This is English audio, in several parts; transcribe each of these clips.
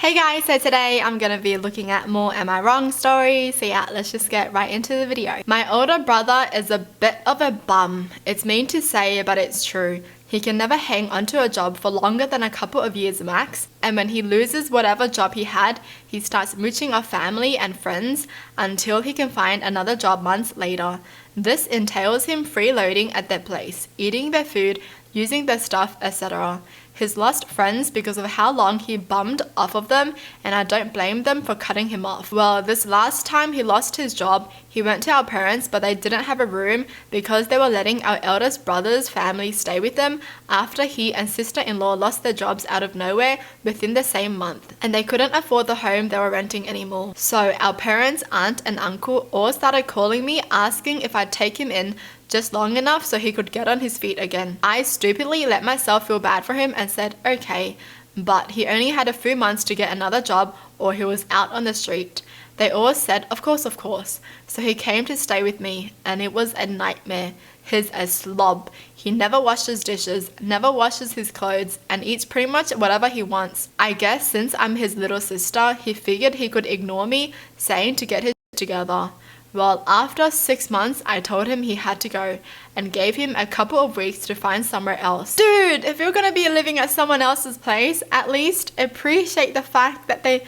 Hey guys, so today I'm gonna be looking at more Am I Wrong stories. So yeah, let's just get right into the video. My older brother is a bit of a bum. It's mean to say, but it's true. He can never hang onto a job for longer than a couple of years max, and when he loses whatever job he had, he starts mooching off family and friends until he can find another job months later. This entails him freeloading at their place, eating their food, using their stuff, etc. He's lost friends because of how long he bummed off of them, and I don't blame them for cutting him off. Well, this last time he lost his job, he went to our parents, but they didn't have a room because they were letting our eldest brother's family stay with them after he and sister-in-law lost their jobs out of nowhere within the same month, and they couldn't afford the home they were renting anymore. So our parents, aunt and uncle all started calling me asking if I'd take him in just long enough so he could get on his feet again. I stupidly let myself feel bad for him and said okay, but he only had a few months to get another job or he was out on the street. They all said of course, so he came to stay with me, and it was a nightmare. He's a slob. He never washes dishes, never washes his clothes, and eats pretty much whatever he wants. I guess since I'm his little sister, he figured he could ignore me saying to get his together. Well, after 6 months, I told him he had to go and gave him a couple of weeks to find somewhere else. Dude, if you're gonna be living at someone else's place, at least appreciate the fact that they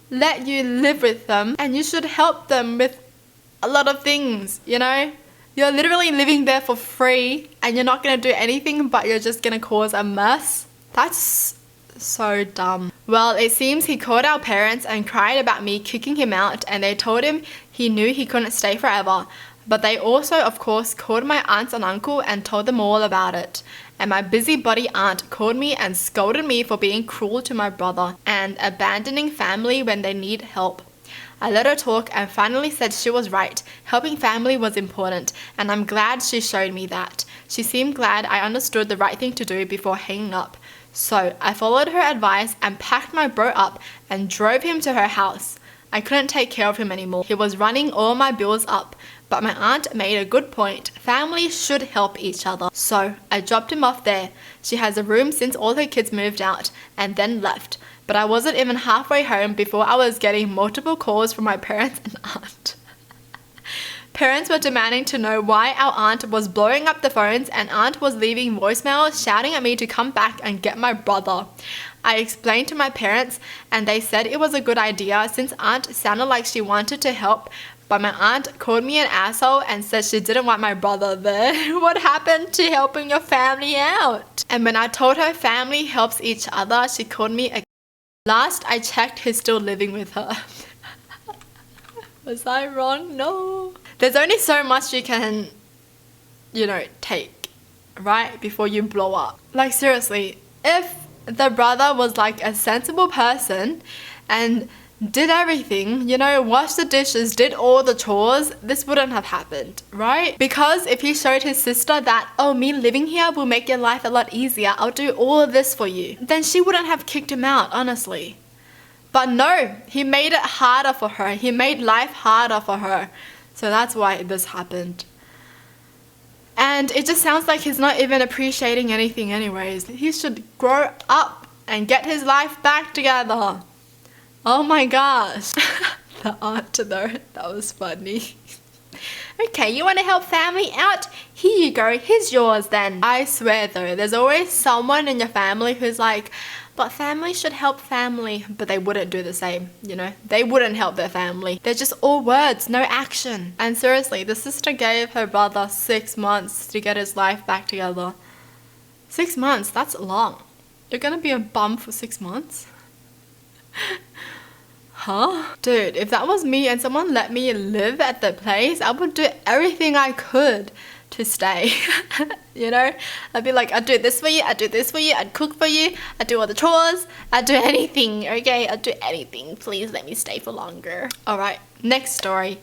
let you live with them, and you should help them with a lot of things, you know? You're literally living there for free and you're not gonna do anything, but you're just gonna cause a mess. That's so dumb. Well, it seems he called our parents and cried about me kicking him out, and they told him he knew he couldn't stay forever. But they also, of course, called my aunts and uncle and told them all about it. And my busybody aunt called me and scolded me for being cruel to my brother and abandoning family when they need help. I let her talk and finally said she was right. Helping family was important, and I'm glad she showed me that. She seemed glad I understood the right thing to do before hanging up. So I followed her advice and packed my bro up and drove him to her house. I couldn't take care of him anymore. He was running all my bills up, but my aunt made a good point. Families should help each other. So I dropped him off there. She has a room since all her kids moved out and then left. But I wasn't even halfway home before I was getting multiple calls from my parents and aunt. Parents were demanding to know why our aunt was blowing up the phones, and aunt was leaving voicemails shouting at me to come back and get my brother. I explained to my parents and they said it was a good idea since aunt sounded like she wanted to help, but my aunt called me an asshole and said she didn't want my brother there. What happened to helping your family out? And when I told her family helps each other, she called me a... Last I checked, he's still living with her. Was I wrong? No. There's only so much you can, take, right? Before you blow up. Like seriously, if the brother was like a sensible person and did everything, washed the dishes, did all the chores, this wouldn't have happened, right? Because if he showed his sister that, oh, me living here will make your life a lot easier, I'll do all of this for you, then she wouldn't have kicked him out, honestly. But no, he made it harder for her. He made life harder for her. So that's why this happened. And it just sounds like he's not even appreciating anything anyways. He should grow up and get his life back together. Oh my gosh. The aunt though, that was funny. Okay, you want to help family out? Here you go, here's yours then. I swear though, there's always someone in your family who's like, but family should help family, but they wouldn't do the same, They wouldn't help their family. They're just all words, no action. And seriously, the sister gave her brother 6 months to get his life back together. 6 months, that's long. You're gonna be a bum for 6 months? Huh? Dude, if that was me and someone let me live at the place, I would do everything I could to stay. I'd be like, I'd do this for you, I'd do this for you, I'd cook for you, I'd do all the chores, I'd do anything, okay? I'd do anything. Please let me stay for longer. Alright, next story.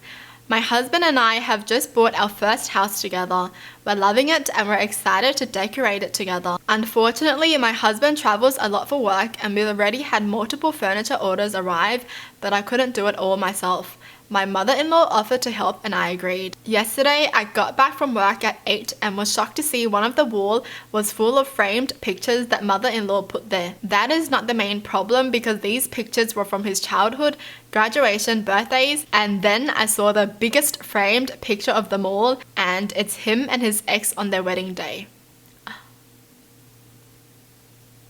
My husband and I have just bought our first house together. We're loving it and we're excited to decorate it together. Unfortunately, my husband travels a lot for work and we've already had multiple furniture orders arrive, but I couldn't do it all myself. My mother-in-law offered to help and I agreed. Yesterday, I got back from work at 8 and was shocked to see one of the wall was full of framed pictures that mother-in-law put there. That is not the main problem because these pictures were from his childhood, graduation, birthdays, and then I saw the biggest framed picture of them all, and it's him and his ex on their wedding day.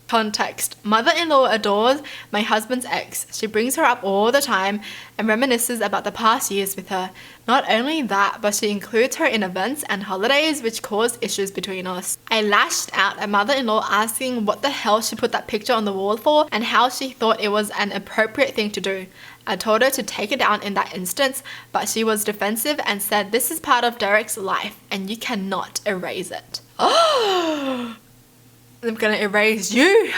Context. Mother-in-law adores my husband's ex. She brings her up all the time and reminisces about the past years with her. Not only that, but she includes her in events and holidays which cause issues between us. I lashed out at mother-in-law asking what the hell she put that picture on the wall for and how she thought it was an appropriate thing to do. I told her to take it down in that instance, but she was defensive and said this is part of Derek's life and you cannot erase it. Oh! I'm gonna erase you.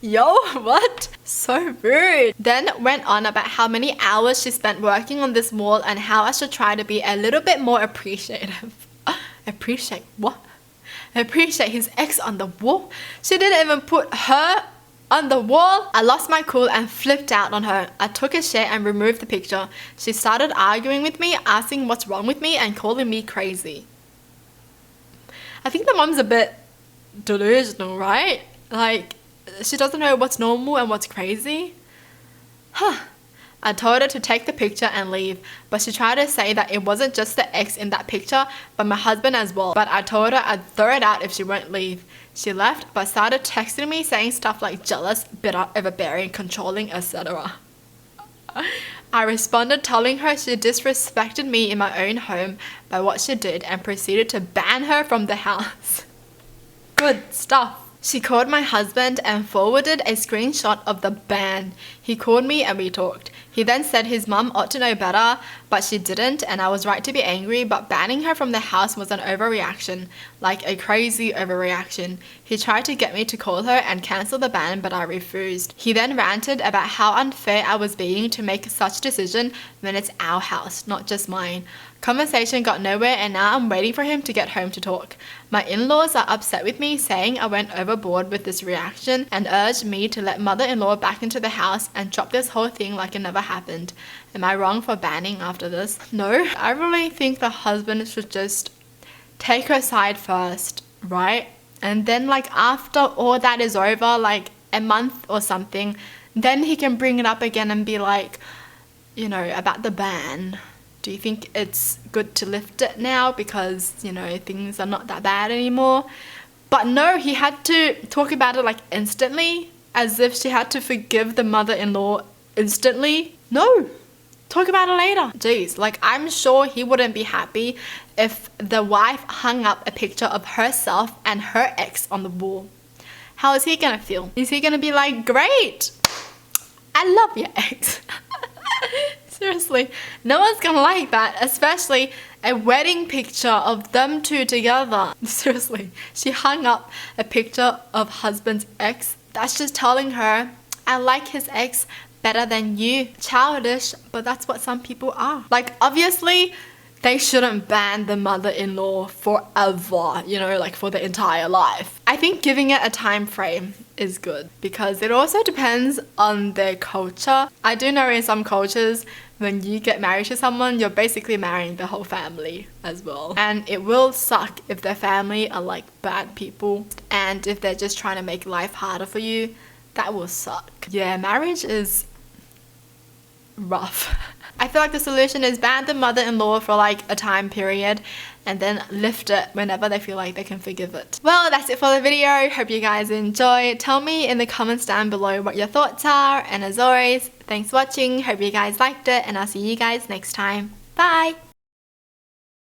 Yo, what? So rude. Then went on about how many hours she spent working on this wall and how I should try to be a little bit more appreciative. Appreciate what? Appreciate his ex on the wall? She didn't even put her on the wall. I lost my cool and flipped out on her. I took a share and removed the picture. She started arguing with me, asking what's wrong with me and calling me crazy. I think the mom's a bit delusional, right? Like, she doesn't know what's normal and what's crazy. I told her to take the picture and leave, but she tried to say that it wasn't just the ex in that picture, but my husband as well. But I told her I'd throw it out if she won't leave. She left, but started texting me saying stuff like jealous, bitter, overbearing, controlling, etc. I responded telling her she disrespected me in my own home by what she did and proceeded to ban her from the house. Good stuff. She called my husband and forwarded a screenshot of the ban. He called me and we talked. He then said his mum ought to know better, but she didn't and I was right to be angry, but banning her from the house was an overreaction, like a crazy overreaction. He tried to get me to call her and cancel the ban, but I refused. He then ranted about how unfair I was being to make such decision when it's our house, not just mine. Conversation got nowhere and now I'm waiting for him to get home to talk. My in-laws are upset with me, saying I went overboard with this reaction and urged me to let mother-in-law back into the house and drop this whole thing like it never happened. Am I wrong for banning after this? No, I really think the husband should just take her side first, right? And then like after all that is over, like a month or something, then he can bring it up again and be like, you know, about the ban. Do you think it's good to lift it now because, you know, things are not that bad anymore? But no, he had to talk about it like instantly, as if she had to forgive the mother-in-law instantly. No, talk about it later. Jeez, like I'm sure he wouldn't be happy if the wife hung up a picture of herself and her ex on the wall. How is he gonna feel? Is he gonna be like, great, I love your ex? Seriously, no one's gonna like that, especially a wedding picture of them two together. Seriously, she hung up a picture of husband's ex. That's just telling her, I like his ex better than you. Childish, but that's what some people are. Like, obviously, they shouldn't ban the mother-in-law forever, you know, like for the entire life. I think giving it a time frame is good because it also depends on their culture. I do know in some cultures, when you get married to someone, you're basically marrying the whole family as well. And it will suck if their family are like bad people and if they're just trying to make life harder for you, that will suck. Yeah, marriage is rough. I feel like the solution is ban the mother-in-law for like a time period and then lift it whenever they feel like they can forgive it. Well, that's it for the video. Hope you guys enjoy. Tell me in the comments down below what your thoughts are, and as always, thanks for watching. Hope you guys liked it and I'll see you guys next time. Bye!